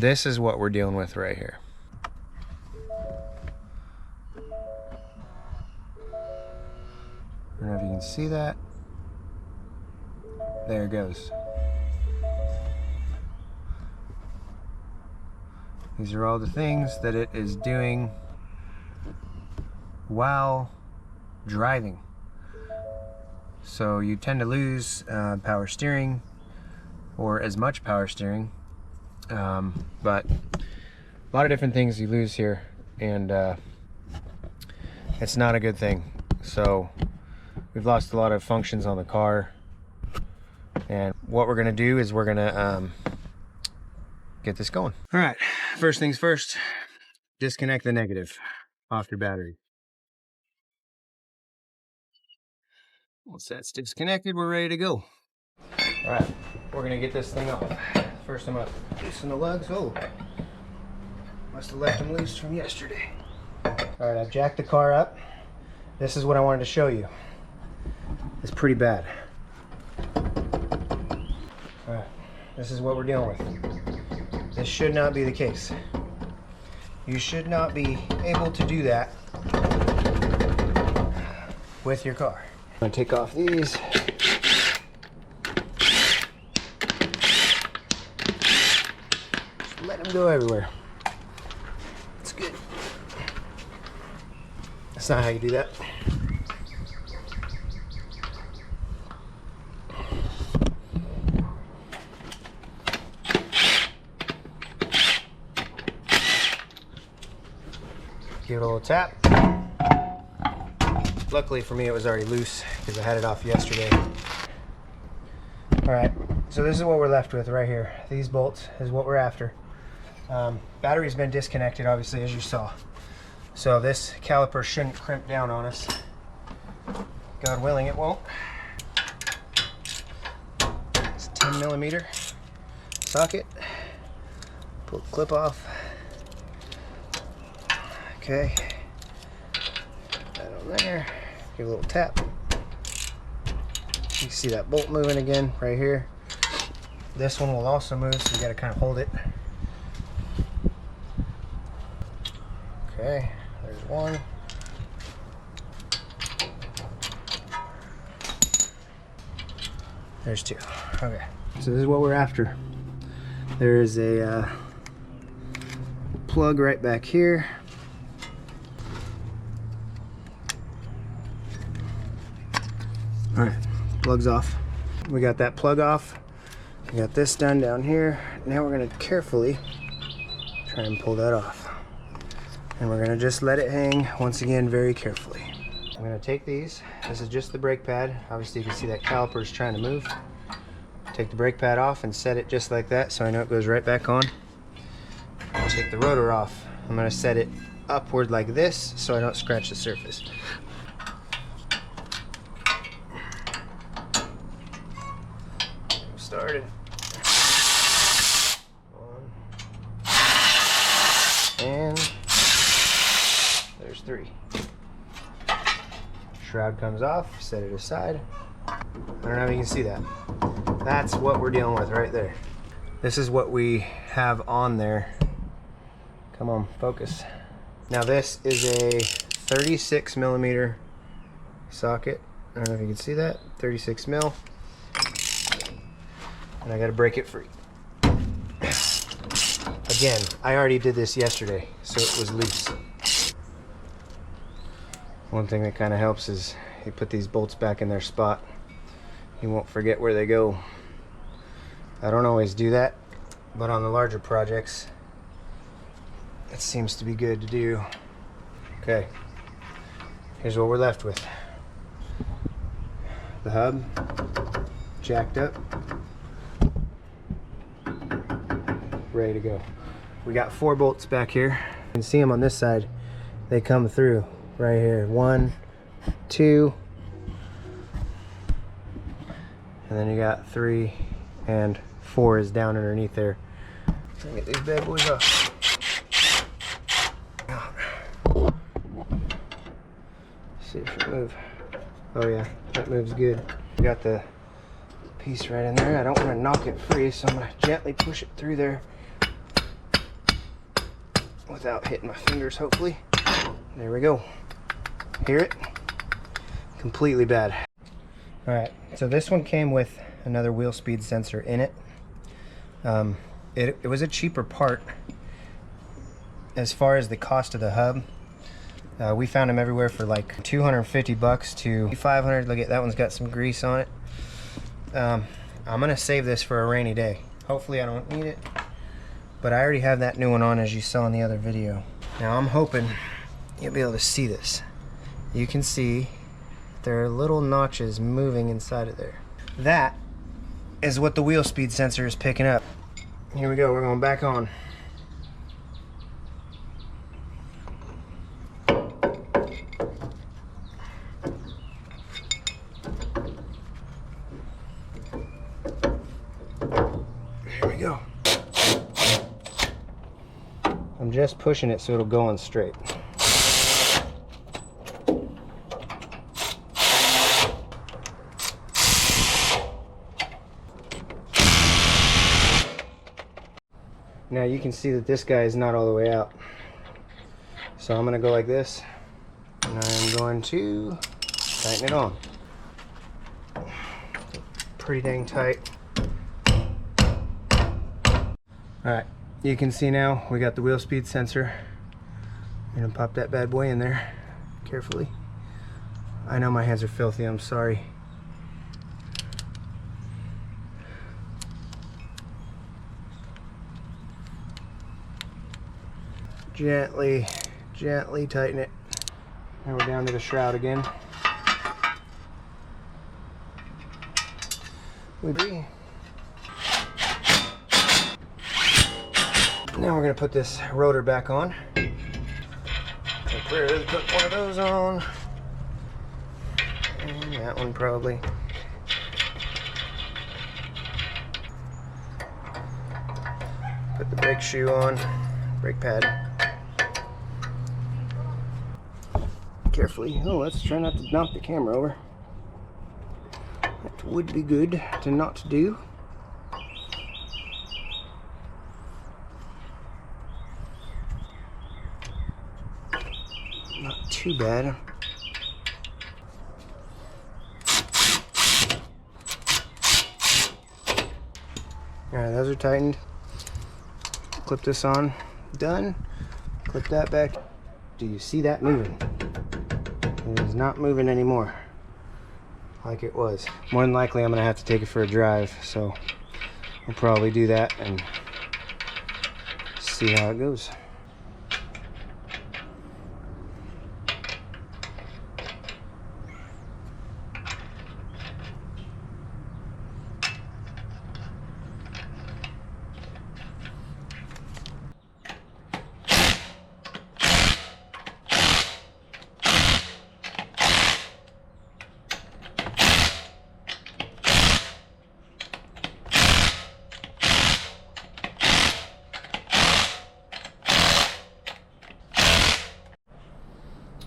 This is what we're dealing with right here. I don't know if you can see that. There it goes. These are all the things that it is doing while driving. So you tend to lose power steering, or as much power steering, but a lot of different things you lose here, and it's not a good thing. So we've lost a lot of functions on the car, and what we're gonna do is we're gonna get this going. All right, first things first, disconnect the negative off your battery. Once that's disconnected, we're ready to go. All right, we're gonna get this thing off. First, I'm gonna loosen the lugs. Oh, must have left them loose from yesterday. All right, I've jacked the car up. This is what I wanted to show you. It's pretty bad. All right, this is what we're dealing with. This should not be the case. You should not be able to do that with your car. I'm gonna take off these. Just let them go everywhere. It's good. That's not how you do that. Give it a little tap. Luckily for me, it was already loose because I had it off yesterday. All right, so this is what we're left with right here. These bolts is what we're after. Battery's been disconnected, obviously, as you saw. So this caliper shouldn't crimp down on us. God willing, it won't. It's a 10mm socket. Pull the clip off. Okay. That on there. Give a little tap. You can see that bolt moving again right here. This one will also move, so you got to kind of hold it. Okay, there's one. There's two. Okay, so this is what we're after. There's a plug right back here. All right, plug's off. We got that plug off. We got this done down here. Now we're gonna carefully try and pull that off. And we're gonna just let it hang, once again, very carefully. I'm gonna take these. This is just the brake pad. Obviously you can see that caliper is trying to move. Take the brake pad off and set it just like that so I know it goes right back on. I'll take the rotor off. I'm gonna set it upward like this so I don't scratch the surface. Started. One. And there's three. Shroud comes off, set it aside. I don't know if you can see that. That's what we're dealing with right there. This is what we have on there. Come on, focus. Now this is a 36mm socket. I don't know if you can see that. 36 mil. And I gotta break it free. Again, I already did this yesterday, so it was loose. One thing that kind of helps is you put these bolts back in their spot. You won't forget where they go. I don't always do that, but on the larger projects, it seems to be good to do. Okay, here's what we're left with. The hub, jacked up. Ready to go. We got 4 bolts back here. You can see them on this side. They come through right here. 1, 2, and then you got 3 and 4 is down underneath there. So get these bad boys off. See if it moves. Oh yeah, that moves good. We got the piece right in there. I don't want to knock it free, so I'm going to gently push it through there. without hitting my fingers, hopefully. There we go. Hear it? Completely bad. Alright, so this one came with another wheel speed sensor in it. It was a cheaper part. As far as the cost of the hub, we found them everywhere for like 250 bucks to 500. Look at that one's got some grease on it. I'm gonna save this for a rainy day. Hopefully I don't need it, but I already have that new one on, as you saw in the other video. Now I'm hoping you'll be able to see this. You can see there are little notches moving inside of there. That is what the wheel speed sensor is picking up. Here we go, we're going back on. Here we go. I'm just pushing it so it'll go on straight. Now you can see that this guy is not all the way out. So I'm going to go like this, and I'm going to tighten it on. Pretty dang tight. Alright, you can see now we got the wheel speed sensor. I'm going to pop that bad boy in there carefully. I know my hands are filthy, I'm sorry. Gently, gently tighten it. Now we're down to the shroud again. Now we're going to put this rotor back on. Temporarily put one of those on. And that one probably. Put the brake shoe on, brake pad. Carefully. Oh, let's try not to knock the camera over. That would be good to not do. Not too bad. Alright, those are tightened. Clip this on. Done. Clip that back. Do you see that moving? It is not moving anymore like it was. More than likely I'm going to have to take it for a drive, so I'll probably do that and see how it goes.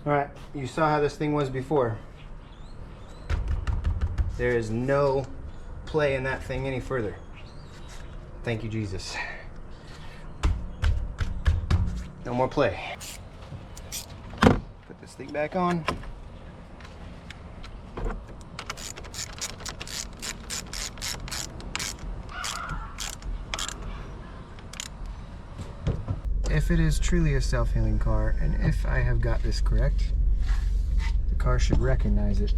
Alright, you saw how this thing was before. There is no play in that thing any further. Thank you, Jesus. No more play. Put this thing back on. If it is truly a self-healing car, and if I have got this correct, the car should recognize it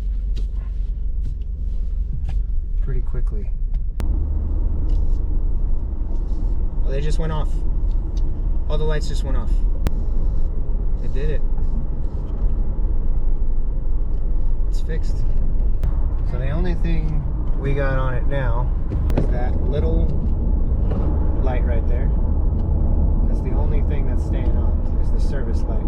pretty quickly. Oh, they just went off. All the lights just went off. It did it. It's fixed. So the only thing we got on it now is that little light right there. That's the only thing that's staying on, is the service light.